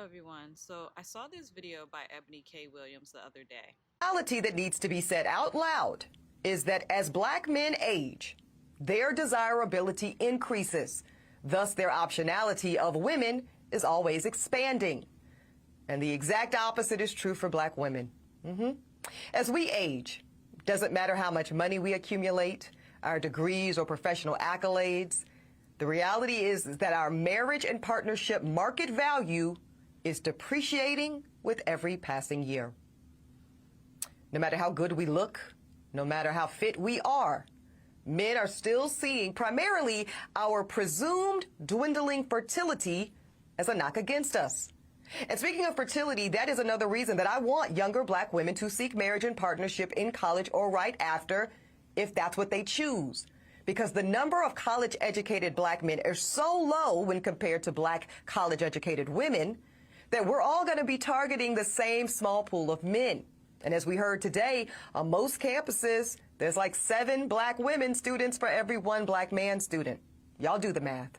Everyone. So I saw this video by Eboni K the other day. Reality that needs to be said out loud is that as black men age, their desirability increases. Thus, their optionality of women is always expanding. And the exact opposite is true for black women. As we age, doesn't matter how much money we accumulate, our degrees or professional accolades, the reality is that our marriage and partnership market value is depreciating with every passing year. No matter how good we look, no matter how fit we are, men are still seeing primarily our presumed dwindling fertility as a knock against us. And speaking of fertility, that is another reason that I want younger black women to seek marriage and partnership in college or right after, if that's what they choose. Because the number of college-educated black men is so low when compared to black college-educated women that we're all going to be targeting the same small pool of men. And as we heard today, on most campuses, there's like 7 black women students for every 1 black man student. Y'all do the math.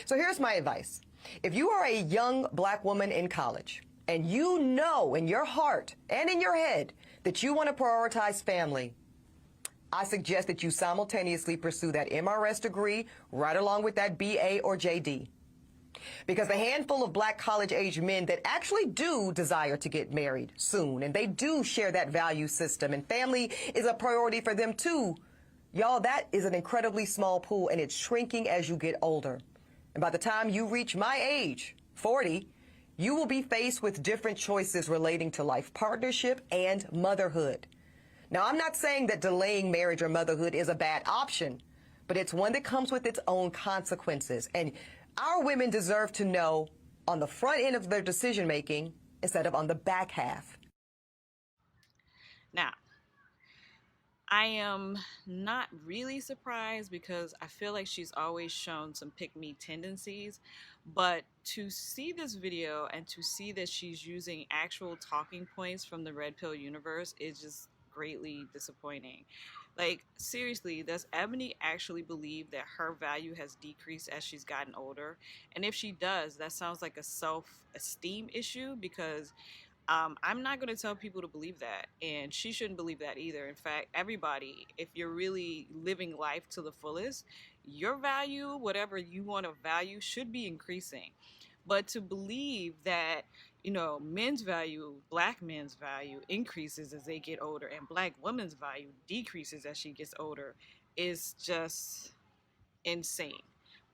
So here's my advice. If you are a young black woman in college and you know in your heart and in your head that you want to prioritize family, I suggest that you simultaneously pursue that MRS degree right along with that BA or JD. Because the handful of black college-age men that actually do desire to get married soon, and they do share that value system, and family is a priority for them too, y'all, that is an incredibly small pool, and it's shrinking as you get older. And by the time you reach my age, 40, you will be faced with different choices relating to life partnership and motherhood. Now, I'm not saying that delaying marriage or motherhood is a bad option, but it's one that comes with its own consequences. And our women deserve to know on the front end of their decision making instead of on the back half. Now, I am not really surprised because I feel like she's always shown some pick-me tendencies, but to see this video and to see that she's using actual talking points from the Red Pill universe is just greatly disappointing. Like, seriously, does Ebony actually believe that her value has decreased as she's gotten older? And if she does, that sounds like a self-esteem issue because I'm not going to tell people to believe that, and she shouldn't believe that either. In fact, everybody, if you're really living life to the fullest, your value, whatever you want to value, should be increasing. But to believe that, men's value, black men's value increases as they get older and black women's value decreases as she gets older is just insane.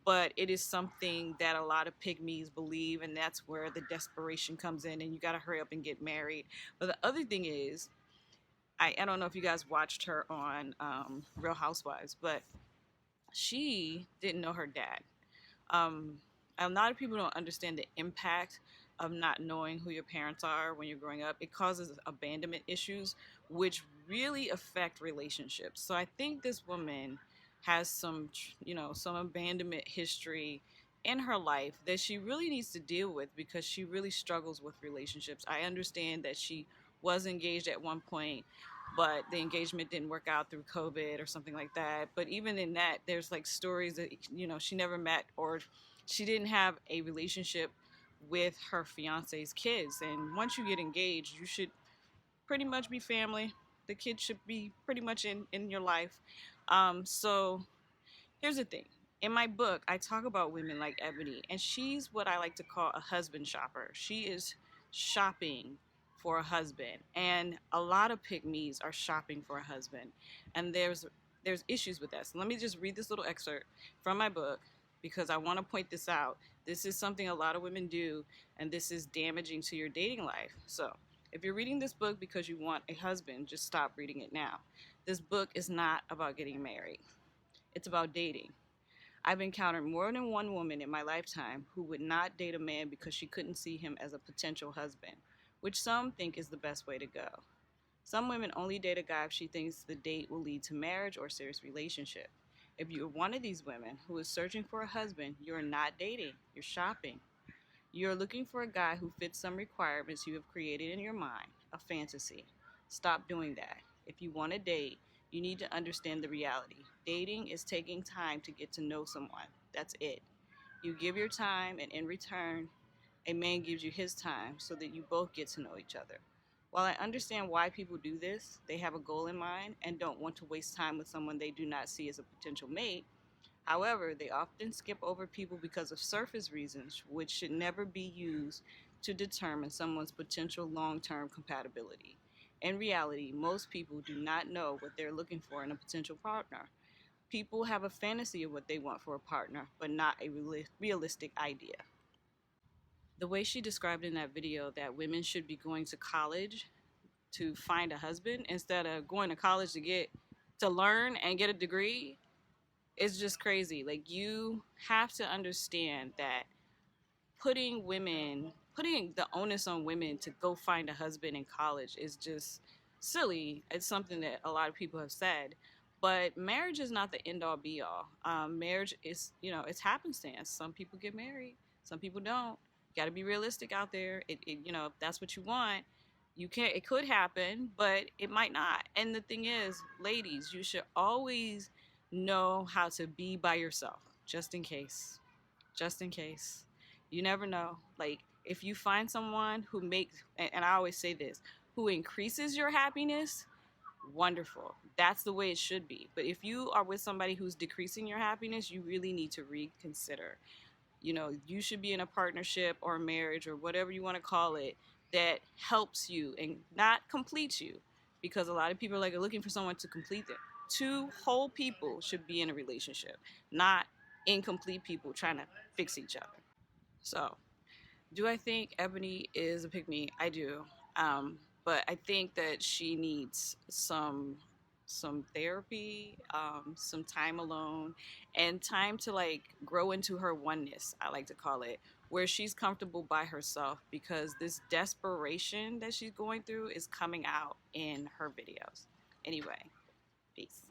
But it is something that a lot of pygmies believe, and that's where the desperation comes in, and you got to hurry up and get married. But the other thing is, I don't know if you guys watched her on Real Housewives, but she didn't know her dad. A lot of people don't understand the impact of not knowing who your parents are when you're growing up. It causes abandonment issues, which really affect relationships. So I think this woman has some abandonment history in her life that she really needs to deal with because she really struggles with relationships. I understand that she was engaged at one point, but the engagement didn't work out through COVID or something like that. But even in that, there's like stories that, she never met or she didn't have a relationship with her fiance's kids. And once you get engaged, you should pretty much be family. The kids should be pretty much in your life. So here's the thing. In my book, I talk about women like Ebony, and she's what I like to call a husband shopper. She is shopping for a husband, and a lot of pygmies are shopping for a husband, and there's issues with that. So let me just read this little excerpt from my book because I want to point this out. This is something a lot of women do, and this is damaging to your dating life. So if you're reading this book because you want a husband, just stop reading it now. This book is not about getting married. It's about dating. I've encountered more than one woman in my lifetime who would not date a man because she couldn't see him as a potential husband, which some think is the best way to go. Some women only date a guy if she thinks the date will lead to marriage or serious relationship. If you're one of these women who is searching for a husband, you're not dating, you're shopping. You're looking for a guy who fits some requirements you have created in your mind, a fantasy. Stop doing that. If you want to date, you need to understand the reality. Dating is taking time to get to know someone. That's it. You give your time, and in return, A man gives you his time so that you both get to know each other. While I understand why people do this, they have a goal in mind and don't want to waste time with someone they do not see as a potential mate. However, they often skip over people because of surface reasons, which should never be used to determine someone's potential long term compatibility. In reality, most people do not know what they're looking for in a potential partner. People have a fantasy of what they want for a partner, but not a realistic idea. The way she described in that video that women should be going to college to find a husband instead of going to college to learn and get a degree, it's just crazy. Like, you have to understand that putting the onus on women to go find a husband in college is just silly. It's something that a lot of people have said, but marriage is not the end all be all. Marriage is, it's happenstance. Some people get married, some people don't. You got to be realistic out there. If that's what you want, you can't. It could happen, but it might not. And the thing is, ladies, you should always know how to be by yourself, just in case. Just in case. You never know. Like, if you find someone who makes, and I always say this, who increases your happiness, wonderful. That's the way it should be. But if you are with somebody who's decreasing your happiness, you really need to reconsider. You should be in a partnership or a marriage or whatever you want to call it that helps you and not completes you. Because a lot of people are looking for someone to complete them. Two whole people should be in a relationship, not incomplete people trying to fix each other. So, do I think Ebony is a pick me? I do. But I think that she needs some therapy, some time alone, and time to grow into her oneness, I like to call it, where she's comfortable by herself, because this desperation that she's going through is coming out in her videos. Anyway, peace.